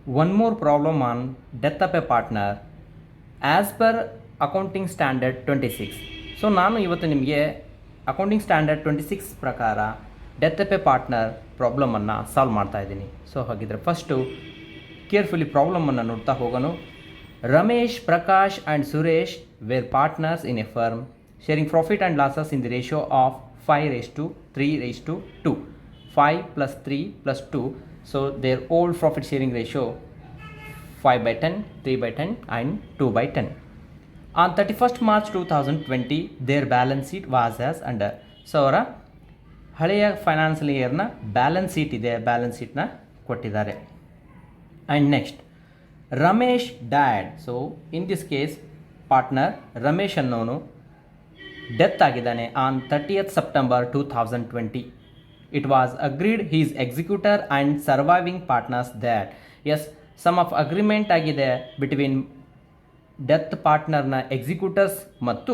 One more problem on death of a partner as per accounting standard 26. So ನಾನು ಇವತ್ತು ನಿಮಗೆ accounting standard 26 ಪ್ರಕಾರ death of a partner ಪ್ರಾಬ್ಲಮನ್ನು solve ಮಾಡ್ತಾ ಇದ್ದೀನಿ. ಸೊ ಹಾಗಿದ್ರೆ ಫಸ್ಟು ಕೇರ್ಫುಲಿ ಪ್ರಾಬ್ಲಮನ್ನು ನೋಡ್ತಾ ಹೋಗೋಣ. Ramesh, Prakash and Suresh were partners in a firm sharing profit and losses in the ratio of 5:3:2. 5 plus 3 plus 2. So their old profit sharing ratio 5/10, 3/10 and 2/10. On 31st March 2020 their balance sheet was as under. So ಅವರ ಹಳೆಯ financial ಇಯರ್ನ balance sheet ಇದೆ, balance ಶೀಟ್ನ ಕೊಟ್ಟಿದ್ದಾರೆ. And next Ramesh dead. So in this case partner Ramesh ಅನ್ನೋನು death ಆಗಿದ್ದಾನೆ on 30th September 2020. It was agreed his executor and surviving partners that. Yes, some of agreement ಆಗಿದೆ between death ಪಾರ್ಟ್ನರ್ನ executors ಮತ್ತು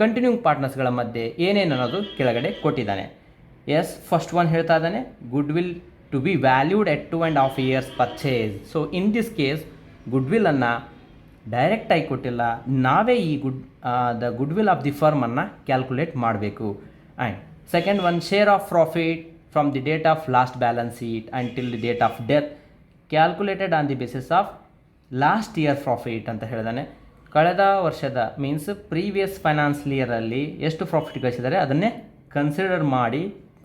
continuing ಪಾರ್ಟ್ನರ್ಸ್ಗಳ ಮಧ್ಯೆ ಏನೇನು ಅನ್ನೋದು ಕೆಳಗಡೆ ಕೊಟ್ಟಿದ್ದಾನೆ. ಎಸ್, ಫಸ್ಟ್ ಒನ್ ಹೇಳ್ತಾ ಇದ್ದಾನೆ goodwill to be valued at 2.5 years purchase. So in this case ಗುಡ್ ವಿಲ್ಲನ್ನು ಡೈರೆಕ್ಟಾಗಿ ಕೊಟ್ಟಿಲ್ಲ, ನಾವೇ ಈ the goodwill of the ಫರ್ಮನ್ನು ಕ್ಯಾಲ್ಕುಲೇಟ್ ಮಾಡಬೇಕು. And second one share of profit from the date of last balance sheet and till the date of death calculated on the basis of last year profit ಅಂತ ಹೇಳಿದಾನೆ. ಕಳೆದ ವರ್ಷದ means previous financial ಇಯರಲ್ಲಿ ಎಷ್ಟು profit ಗಳಿಸಿದ್ದಾರೆ ಅದನ್ನೇ consider ಮಾಡಿ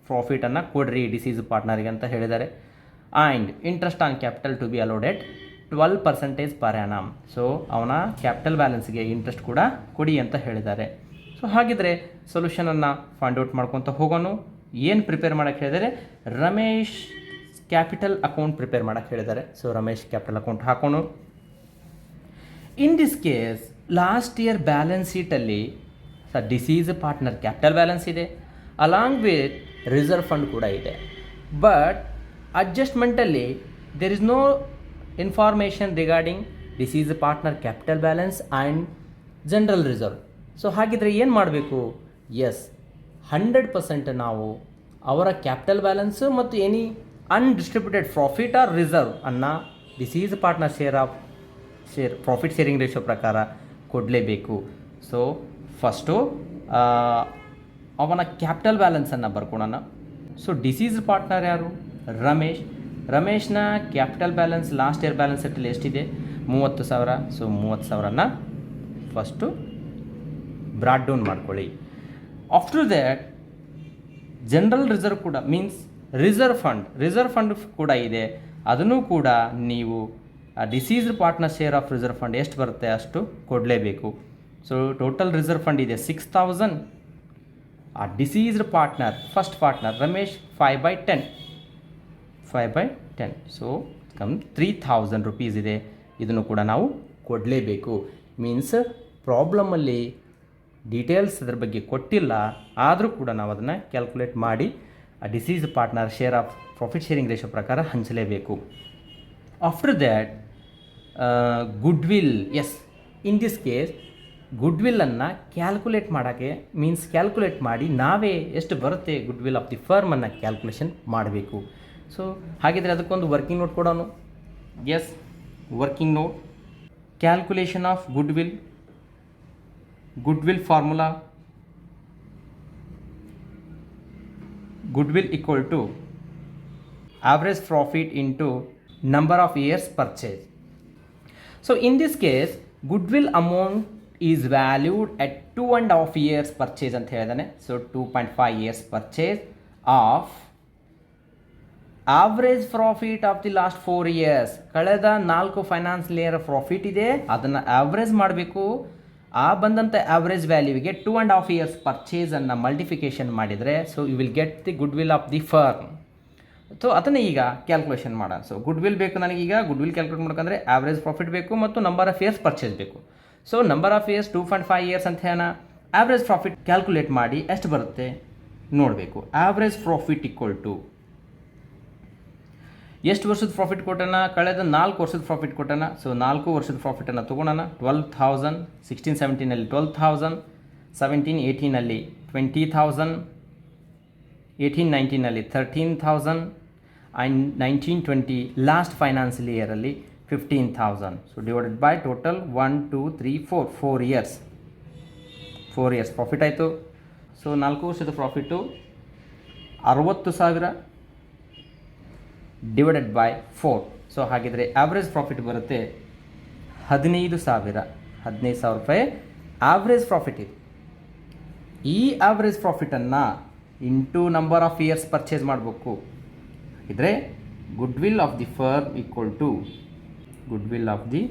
ಪ್ರಾಫಿಟನ್ನು ಕೊಡ್ರಿ disease ಪಾರ್ಟ್ನರಿಗೆ ಅಂತ ಹೇಳಿದ್ದಾರೆ. And interest on capital to be allowed 12% per annum. So ಅವನ ಕ್ಯಾಪಿಟಲ್ ಬ್ಯಾಲೆನ್ಸ್ಗೆ ಇಂಟ್ರೆಸ್ಟ್ ಕೂಡ ಕೊಡಿ ಅಂತ ಹೇಳಿದ್ದಾರೆ. ಸೊ ಹಾಗಿದ್ರೆ ಸೊಲ್ಯೂಷನನ್ನು ಫೈಂಡ್ ಔಟ್ ಮಾಡ್ಕೊತ ಹೋಗೋಣ. ಏನು ಪ್ರಿಪೇರ್ ಮಾಡೋಕ್ಕೆ ಹೇಳಿದರೆ ರಮೇಶ್ ಕ್ಯಾಪಿಟಲ್ ಅಕೌಂಟ್ ಪ್ರಿಪೇರ್ ಮಾಡೋಕ್ಕೆ ಹೇಳಿದ್ದಾರೆ. ಸೊ ರಮೇಶ್ ಕ್ಯಾಪಿಟಲ್ ಅಕೌಂಟ್ ಹಾಕೋಣ. In this case last year balance ಶೀಟಲ್ಲಿ ಡಿಸೀಸ್ ಪಾರ್ಟ್ನರ್ ಕ್ಯಾಪಿಟಲ್ ಬ್ಯಾಲೆನ್ಸ್ ಇದೆ, ಅಲಾಂಗ್ ವಿತ್ ರಿಸರ್ವ್ ಫಂಡ್ ಕೂಡ ಇದೆ. ಬಟ್ ಅಡ್ಜಸ್ಟ್ಮೆಂಟಲ್ಲಿ there is no information regarding deceased partner capital balance and general reserve. So ಹಾಗಿದ್ರೆ ಏನು ಮಾಡಬೇಕು? Yes, 100% ನಾವು ಅವರ ಕ್ಯಾಪಿಟಲ್ ಬ್ಯಾಲೆನ್ಸು ಮತ್ತು any undistributed profit or reserve ಅನ್ನು deceased partner share profit sharing ratio ಪ್ರಕಾರ ಕೊಡಲೇಬೇಕು. ಸೊ ಫಸ್ಟು ಅವನ ಕ್ಯಾಪಿಟಲ್ ಬ್ಯಾಲೆನ್ಸನ್ನು ಬರ್ಕೊಳ್ಳೋಣ. ಸೊ ಡಿಸೀಸ್ ಪಾರ್ಟ್ನರ್ ಯಾರು? ರಮೇಶ್. ರಮೇಶ್ನ capital balance last year balance ಶೀಟಲ್ಲಿ ಎಷ್ಟಿದೆ? 30,000. ಸೊ 30,000ನ ಫಸ್ಟು ಬ್ರಾಡ್ ಡೌನ್ ಮಾಡ್ಕೊಳ್ಳಿ. ಆಫ್ಟರ್ ದ್ಯಾಟ್ ಜನರಲ್ ರಿಸರ್ವ್ ಕೂಡ ಮೀನ್ಸ್ ರಿಸರ್ವ್ ಫಂಡ್ ಕೂಡ ಇದೆ, ಅದನ್ನು ಕೂಡ ನೀವು deceased partner share of reserve fund ಎಷ್ಟು ಬರುತ್ತೆ ಅಷ್ಟು ಕೊಡಲೇಬೇಕು. ಸೊ ಟೋಟಲ್ ರಿಸರ್ವ್ ಫಂಡ್ ಇದೆ 6,000. ಆ deceased partner first partner Ramesh 5/10. So come 3,000 rupees ಇದೆ, ಇದನ್ನು ಕೂಡ ನಾವು ಕೊಡಲೇಬೇಕು. ಮೀನ್ಸ್ ಪ್ರಾಬ್ಲಮಲ್ಲಿ ಡೀಟೇಲ್ಸ್ ಅದ್ರ ಬಗ್ಗೆ ಕೊಟ್ಟಿಲ್ಲ, ಆದರೂ ಕೂಡ ನಾವು ಅದನ್ನು ಕ್ಯಾಲ್ಕುಲೇಟ್ ಮಾಡಿ ಆ deceased partner share of profit sharing ratio ಪ್ರಕಾರ ಹಂಚಲೇಬೇಕು. After that goodwill. Yes, in this case ಗುಡ್ ವಿಲ್ಲನ್ನು ಕ್ಯಾಲ್ಕುಲೇಟ್ ಮಾಡೋಕ್ಕೆ ಮೀನ್ಸ್ ಕ್ಯಾಲ್ಕುಲೇಟ್ ಮಾಡಿ ನಾವೇ ಎಷ್ಟು ಬರುತ್ತೆ ಗುಡ್ ವಿಲ್ ಆಫ್ ದಿ ಫರ್ಮನ್ನು ಕ್ಯಾಲ್ಕುಲೇಷನ್ ಮಾಡಬೇಕು. ಸೊ ಹಾಗಿದ್ರೆ ಅದಕ್ಕೊಂದು ವರ್ಕಿಂಗ್ ನೋಟ್ ಕೊಡೋಣ. Yes, working note calculation of goodwill formula. Goodwill equal to average profit into number of years purchase. So in this case goodwill amount is valued at 2.5 years purchase ಅಂತ ಹೇಳಿದಾನೆ. So 2.5 years purchase of average profit of the last 4 years. ಕಳೆದ 4 financial year profit ಇದೆ, ಅದನ್ನು average ಮಾಡಬೇಕು. ಆ ಬಂದಂಥ average ವ್ಯಾಲ್ಯೂಗೆ 2.5 years ಪರ್ಚೇಸನ್ನು multiplication ಮಾಡಿದರೆ so you will get the goodwill of the firm. So ಅದನ್ನೇ ಈಗ ಕ್ಯಾಲ್ಕುಲೇಷನ್ ಮಾಡೋಣ. ಸೊ ಗುಡ್ ವಿಲ್ ಬೇಕು ನನಗೀಗ. ಗುಡ್ ವಿಲ್ ಕ್ಯಾಲ್ಕುಲೇಟ್ ಮಾಡ್ಬೇಕಂದ್ರೆ ಆವ್ರೇಜ್ ಪ್ರಾಫಿಟ್ ಬೇಕು ಮತ್ತು ನಂಬರ್ ಆಫ್ ಇಯರ್ಸ್ ಪರ್ಚೇಸ್ ಬೇಕು. So number of years 2.5 years ಅಂತ ಹೇಳೋಣ. ಆವ್ರೇಜ್ ಪ್ರಾಫಿಟ್ ಕ್ಯಾಲ್ಕುಲೇಟ್ ಮಾಡಿ ಎಷ್ಟು ಬರುತ್ತೆ ನೋಡಬೇಕು. ಆವ್ರೇಜ್ ಪ್ರಾಫಿಟ್ ಈಕ್ವಲ್ ಟು ಎಷ್ಟು ವರ್ಷದ ಪ್ರಾಫಿಟ್ ಕೊಟ್ಟೋಣ? ಕಳೆದ 4 ವರ್ಷದ ಪ್ರಾಫಿಟ್ ಕೊಟ್ಟೋಣ. ಸೊ 4 ವರ್ಷದ ಪ್ರಾಫಿಟನ್ನು ತೊಗೊಳೋಣ. 12,000 16-17ನಲ್ಲಿ 12,000, 17-18ನಲ್ಲಿ 20,000, 18-19ನಲ್ಲಿ 13,000 ಆ್ಯಂಡ್ 1920 ಲಾಸ್ಟ್ ಫೈನಾನ್ಷಿಯಲ್ ಇಯರಲ್ಲಿ 15,000. So divided by total 1 2 3 4 years profit ಆಯಿತು. ಸೊ 4 ವರ್ಷದ ಪ್ರಾಫಿಟ್ಟು 60,000 ಡಿವೈಡೆಡ್ ಬೈ 4. ಸೊ ಹಾಗಿದ್ರೆ ಆವ್ರೇಜ್ ಪ್ರಾಫಿಟ್ ಬರುತ್ತೆ 15,000 ರೂಪಾಯಿ ಆವ್ರೇಜ್ ಪ್ರಾಫಿಟ್ ಇದೆ. ಈ ಆವ್ರೇಜ್ ಪ್ರಾಫಿಟನ್ನು into number of years purchase ಮಾಡಬೇಕು. ಇದ್ರೆ goodwill of the firm equal to goodwill of the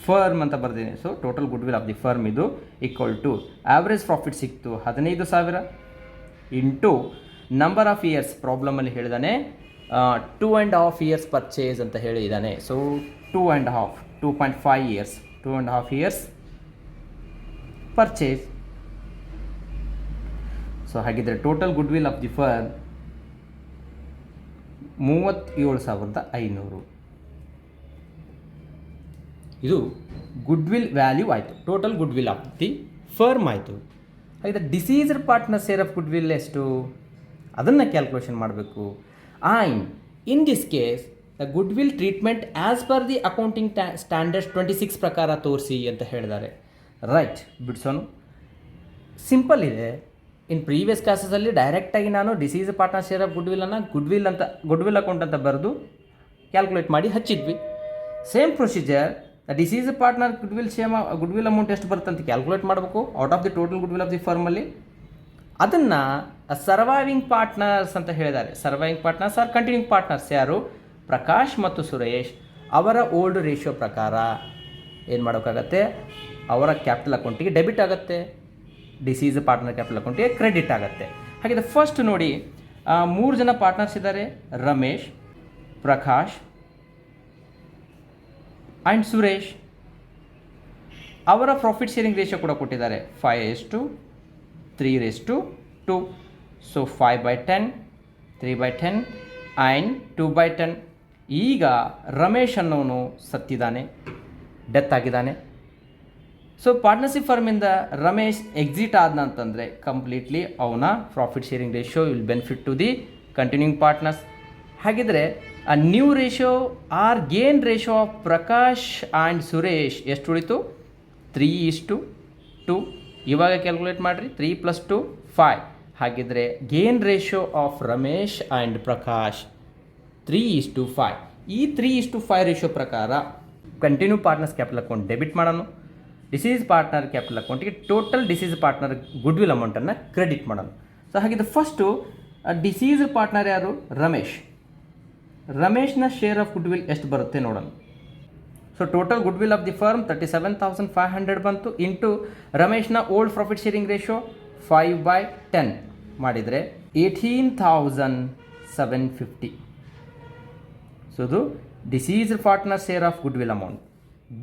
firm ಅಂತ ಬರ್ತೀನಿ. So total goodwill of the firm ಇದು ಈಕ್ವಲ್ ಟು ಆವ್ರೇಜ್ ಪ್ರಾಫಿಟ್ ಸಿಕ್ತು 15,000 ಇಂಟು ನಂಬರ್ ಆಫ್ ಇಯರ್ಸ್ ಪ್ರಾಬ್ಲಮಲ್ಲಿ ಹೇಳಿದಾನೆ 2.5 ಇಯರ್ಸ್ ಪರ್ಚೇಸ್ ಅಂತ ಹೇಳಿದ್ದಾನೆ. So 2.5 years 2.5 years purchase. So ಹಾಗಿದ್ರೆ total goodwill of the firm 37,500. ಇದು ಗುಡ್ವಿಲ್ ವ್ಯಾಲ್ಯೂ ಆಯಿತು, total goodwill of the firm ಆಯಿತು. ಹಾಗಿದ್ರೆ deceased partner share of goodwill ಎಷ್ಟು ಅದನ್ನು ಕ್ಯಾಲ್ಕುಲೇಷನ್ ಮಾಡಬೇಕು. And in this case the goodwill treatment as per the accounting standards 26 ಪ್ರಕಾರ ತೋರಿಸಿ ಅಂತ ಹೇಳಿದ್ದಾರೆ. ರೈಟ್, ಬಿಡ್ಸೋನು ಸಿಂಪಲ್ ಇದೆ. ಇನ್ ಪ್ರೀವಿಯಸ್ ಕ್ಲಾಸಸಲ್ಲಿ ಡೈರೆಕ್ಟಾಗಿ ನಾನು ಡಿಸೀಸ್ ಪಾರ್ಟ್ನರ್ ಶೇರ್ ಆಫ್ ಗುಡ್ವಿಲನ್ನು ಗುಡ್ವಿಲ್ ಅಕೌಂಟ್ ಅಂತ ಬರೆದು ಕ್ಯಾಲ್ಕುಲೇಟ್ ಮಾಡಿ ಹಚ್ಚಿದ್ವಿ. Same procedure deceased partner goodwill amount ಎಷ್ಟು ಬರುತ್ತೆ ಅಂತ ಕ್ಯಾಲ್ಕುಲೇಟ್ ಮಾಡಬೇಕು out of the total goodwill of the ಫರ್ಮಲ್ಲಿ. ಅದನ್ನು ಸರ್ವೈವಿಂಗ್ ಪಾರ್ಟ್ನರ್ಸ್ ಅಂತ ಹೇಳಿದ್ದಾರೆ. Surviving partners or continuing partners ಯಾರು? ಪ್ರಕಾಶ್ ಮತ್ತು ಸುರೇಶ್. ಅವರ ಓಲ್ಡ್ ರೇಷಿಯೋ ಪ್ರಕಾರ ಏನು ಮಾಡೋಕ್ಕಾಗತ್ತೆ, ಅವರ ಕ್ಯಾಪಿಟಲ್ ಅಕೌಂಟಿಗೆ ಡೆಬಿಟ್ ಆಗುತ್ತೆ, ಡಿಸೀಸ್ ಪಾರ್ಟ್ನರ್ ಕ್ಯಾಪಿಟಲ್ ಅಕೌಂಟಿಗೆ ಕ್ರೆಡಿಟ್ ಆಗುತ್ತೆ. ಹಾಗಿದ್ರೆ ಫಸ್ಟ್ ನೋಡಿ, 3 ಜನ ಪಾರ್ಟ್ನರ್ಸ್ ಇದ್ದಾರೆ, ರಮೇಶ್, ಪ್ರಕಾಶ್ ಆ್ಯಂಡ್ ಸುರೇಶ್. ಅವರ ಪ್ರಾಫಿಟ್ ಶೇರಿಂಗ್ ರೇಷಿಯೋ ಕೂಡ ಕೊಟ್ಟಿದ್ದಾರೆ 5:3:2. So 5/10, 3/10 and 2/10. ಈಗ ರಮೇಶ್ ಅನ್ನೋನು ಸತ್ತಿದ್ದಾನೆ, ಡೆತ್ ಆಗಿದ್ದಾನೆ. ಸೊ ಪಾರ್ಟ್ನರ್ಶಿಪ್ ಫರ್ಮಿಂದ ರಮೇಶ್ ಎಕ್ಸಿಟ್ ಆದನಂತಂದರೆ ಕಂಪ್ಲೀಟ್ಲಿ ಅವನ profit sharing ratio will benefit to the continuing partners. ಹಾಗಿದ್ರೆ ಆ new ratio or gain ratio of Prakash and Suresh ಎಷ್ಟು ಉಳಿತು? 3:2. ಇವಾಗ ಕ್ಯಾಲ್ಕುಲೇಟ್ ಮಾಡಿರಿ, 3 + 2 5. ಹಾಗಿದ್ರೆ gain ratio of Ramesh and Prakash 3:5. ಈ 3:5 ರೇಷಿಯೋ ಪ್ರಕಾರ continue partners capital account debit ಮಾಡೋಣ, ಡಿಸೀಸ್ ಪಾರ್ಟ್ನರ್ ಕ್ಯಾಪಿಟಲ್ ಅಕೌಂಟಿಗೆ ಟೋಟಲ್ ಡಿಸೀಸ್ ಪಾರ್ಟ್ನರ್ ಗುಡ್ವಿಲ್ ಅಮೌಂಟನ್ನು ಕ್ರೆಡಿಟ್ ಮಾಡೋಣ. ಸೊ ಹಾಗಿದ್ರೆ ಫಸ್ಟು ಡಿಸೀಸ್ ಪಾರ್ಟ್ನರ್ ಯಾರು? ರಮೇಶ್ನ ಶೇರ್ ಆಫ್ ಗುಡ್ವಿಲ್ ಎಷ್ಟು ಬರುತ್ತೆ ನೋಡೋಣ. So total goodwill of the firm 37,500 ಬಂತು, ಇಂಟು ರಮೇಶ್ನ ಓಲ್ಡ್ ಪ್ರಾಫಿಟ್ ಶೇರಿಂಗ್ ರೇಷಿಯೋ 5/10 ಮಾಡಿದರೆ 18,750. ಸೊ ಇದು deceased partner share of goodwill amount.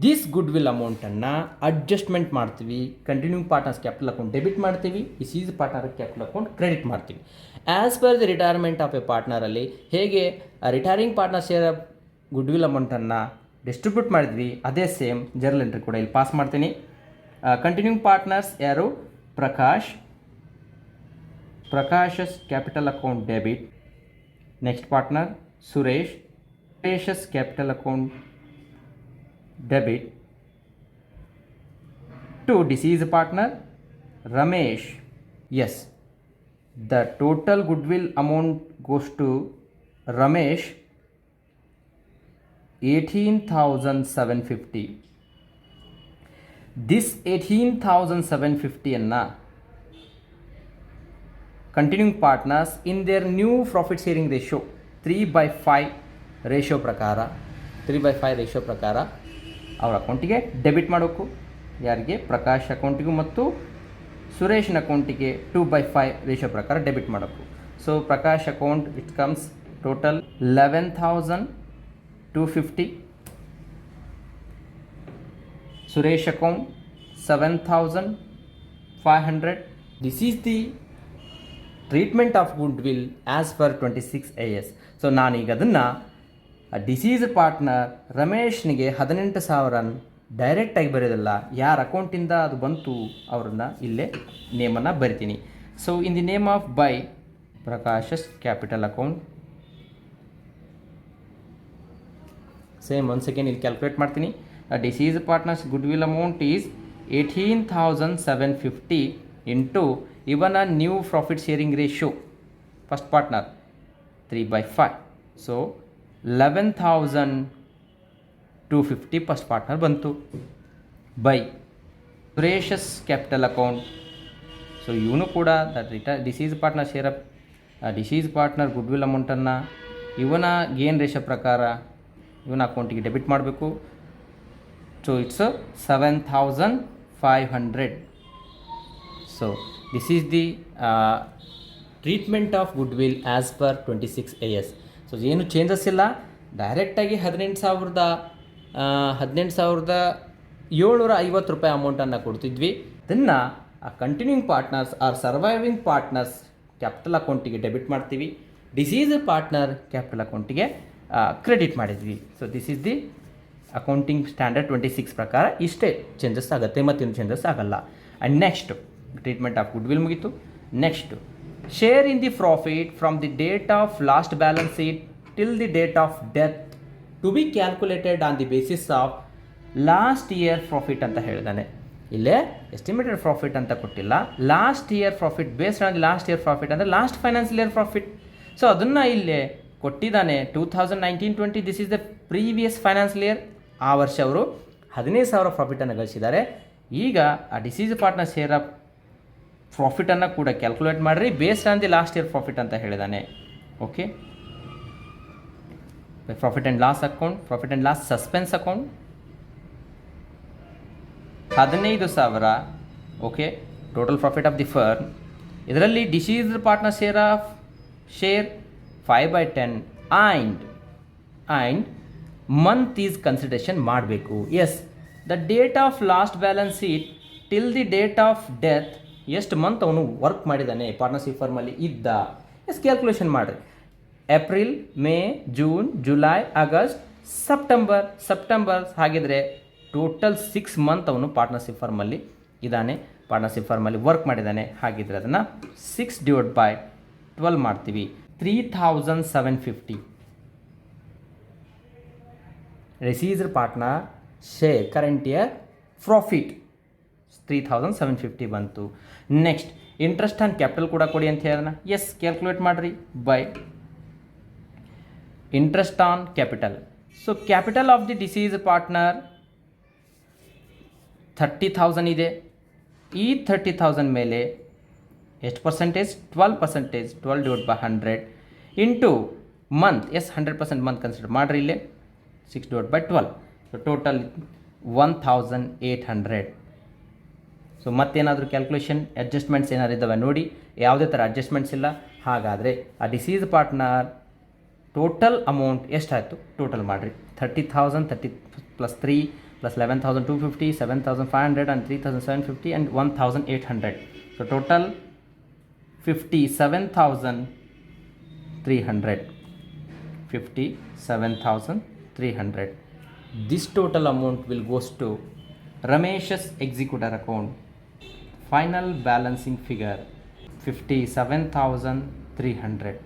This goodwill ಅಮೌಂಟನ್ನು ಅಡ್ಜಸ್ಟ್ಮೆಂಟ್ ಮಾಡ್ತೀವಿ, continuing partners capital account debit ಮಾಡ್ತೀವಿ, deceased partner capital account credit ಮಾಡ್ತೀವಿ. As per the retirement of a ಪಾರ್ಟ್ನರಲ್ಲಿ ಹೇಗೆ retiring partner share of goodwill ಅಮೌಂಟನ್ನು distribute ಮಾಡಿದ್ವಿ, ಅದೇ same journal entry ಕೂಡ ಇಲ್ಲಿ ಪಾಸ್ ಮಾಡ್ತೀನಿ. ಕಂಟಿನ್ಯೂಯಿಂಗ್ ಪಾರ್ಟ್ನರ್ಸ್ ಯಾರು? Prakash's capital account debit. Next partner Suresh's capital account debit to deceased partner Ramesh. Yes, the total goodwill amount goes to Ramesh 18,750. This 18,750 anna continuing partners in their new profit sharing ratio 3/5 ratio ಪ್ರಕಾರ ಅವ್ರ ಅಕೌಂಟಿಗೆ debit ಮಾಡಬೇಕು. ಯಾರಿಗೆ? ಪ್ರಕಾಶ್ ಅಕೌಂಟಿಗೂ ಮತ್ತು ಸುರೇಶನ ಅಕೌಂಟಿಗೆ 2/5 ratio ಪ್ರಕಾರ debit ಮಾಡಬೇಕು. So Prakash account it comes total 11,250. Suresh account 7,500. This is the treatment of goodwill as per 26 AS. So ನಾನೀಗ ಅದನ್ನು ಡಿಸೀಸ್ ಪಾರ್ಟ್ನರ್ ರಮೇಶ್ನಿಗೆ 18,000 ಡೈರೆಕ್ಟಾಗಿ ಬರೆಯೋದಲ್ಲ, ಯಾರ ಅಕೌಂಟಿಂದ ಅದು ಬಂತು ಅವ್ರನ್ನ ಇಲ್ಲೇ ನೇಮನ್ನು ಬರಿತೀನಿ. So in the name of by Prakash's capital account same once again ಇಲ್ಲಿ ಕ್ಯಾಲ್ಕುಲೇಟ್ ಮಾಡ್ತೀನಿ. Deceased partners goodwill amount is 18,750 into ಇವನ new profit sharing ratio first partner 3/5, so 11,250 first partner ಬಂತು by Suresh's capital account. So ಇವನು ಕೂಡ deceased partner share of deceased partner goodwill ಅಮೌಂಟನ್ನು ಇವನ gain ratio ಪ್ರಕಾರ ಇವನ ಅಕೌಂಟಿಗೆ ಡೆಬಿಟ್ ಮಾಡಬೇಕು. So it's 7,500. So this is the treatment of goodwill as per 26 AS. So ಏನು ಚೇಂಜಸ್ ಇಲ್ಲ, ಡೈರೆಕ್ಟಾಗಿ 18,750 ರೂಪಾಯಿ ಅಮೌಂಟನ್ನು ಕೊಡ್ತಿದ್ವಿ. ಅದನ್ನು continuing partners or surviving partners capital ಅಕೌಂಟಿಗೆ ಡೆಬಿಟ್ ಮಾಡ್ತೀವಿ, ಡಿಸೀಸ್ ಪಾರ್ಟ್ನರ್ ಕ್ಯಾಪಿಟಲ್ ಅಕೌಂಟಿಗೆ ಕ್ರೆಡಿಟ್ ಮಾಡಿದ್ವಿ. So this is the accounting standard 26 ಪ್ರಕಾರ ಇಷ್ಟೇ ಚೇಂಜಸ್ ಆಗುತ್ತೆ, ಮತ್ತೇನು ಚೇಂಜಸ್ ಆಗಲ್ಲ. And next treatment of goodwill ಮುಗೀತು. Next share in the profit from the date of last balance sheet till the date of death to be calculated on the basis of last year profit ಅಂತ ಹೇಳಿದಾನೆ. ಇಲ್ಲೇ estimated profit ಅಂತ ಕೊಟ್ಟಿಲ್ಲ, last year profit based on the last year profit ಅಂದರೆ last financial year profit. So ಅದನ್ನು ಇಲ್ಲೇ ಕೊಟ್ಟಿದ್ದಾನೆ 2019-20. This is the previous financial year. ಆ ವರ್ಷ ಅವರು 15,000 ಪ್ರಾಫಿಟನ್ನು ಗಳಿಸಿದ್ದಾರೆ. ಈಗ ಆ ಡಿಸೀಸ್ ಪಾರ್ಟ್ನರ್ ಶೇರ್ ಆಫ್ ಪ್ರಾಫಿಟನ್ನು ಕೂಡ ಕ್ಯಾಲ್ಕುಲೇಟ್ ಮಾಡಿರಿ based on the last year profit ಅಂತ ಹೇಳಿದ್ದಾನೆ. Okay, profit and loss account, profit and loss suspense account 15,000. Okay, total profit of the firm. ಇದರಲ್ಲಿ deceased partner share 5/10 and month is consideration ಮಾಡಬೇಕು. Yes, the date of last balance sheet till the date of death ಎಷ್ಟು month ಅವನು work ಮಾಡಿದ್ದಾನೆ partnership ಫರ್ಮಲ್ಲಿ ಇದ್ದ, yes calculation ಮಾಡಿರಿ. April, May, June, July, August, September ಹಾಗಿದ್ರೆ total 6 month ಅವನು partnership ಫರ್ಮಲ್ಲಿ ಇದ್ದಾನೆ, ಪಾರ್ಟ್ನರ್ಶಿಪ್ ಫರ್ಮಲ್ಲಿ ವರ್ಕ್ ಮಾಡಿದ್ದಾನೆ. ಹಾಗಿದ್ರೆ ಅದನ್ನು 6/12 ಮಾಡ್ತೀವಿ. 3,750 deceased partner share current year profit 3,750 ಬಂತು. ನೆಕ್ಸ್ಟ್ ಇಂಟ್ರೆಸ್ಟ್ ಆನ್ ಕ್ಯಾಪಿಟಲ್ ಕೂಡ ಕೊಡಿ ಅಂತ ಹೇಳೋಣ. ಎಸ್, ಕ್ಯಾಲ್ಕುಲೇಟ್ ಮಾಡಿರಿ by interest on capital. So capital of the deceased partner 30,000 ಇದೆ. ಈ 30,000 ಮೇಲೆ ಎಷ್ಟು percentage? 12%. 12/100 into month. Yes, 100% month consider ಮಾಡಿರಿ ಇಲ್ಲೇ. 6/12. So total 1,800. ಸೊ ಮತ್ತೇನಾದರೂ ಕ್ಯಾಲ್ಕುಲೇಷನ್ ಅಡ್ಜಸ್ಟ್ಮೆಂಟ್ಸ್ ಏನಾದ್ರು ಇದ್ದಾವೆ ನೋಡಿ. ಯಾವುದೇ ಥರ ಅಡ್ಜಸ್ಟ್ಮೆಂಟ್ಸ್ ಇಲ್ಲ. ಹಾಗಾದರೆ ಆ ಡಿಸೀಸ್ ಪಾರ್ಟ್ನರ್ ಟೋಟಲ್ ಅಮೌಂಟ್ ಎಷ್ಟಾಯಿತು ಟೋಟಲ್ ಮಾಡಿರಿ. 30,000 30 + 3 + 11,250 7,500 and 3,750 and 1,800. So total 57,300. 57,300. This total amount will goes to Ramesh's executor account. Final balancing figure 57,300.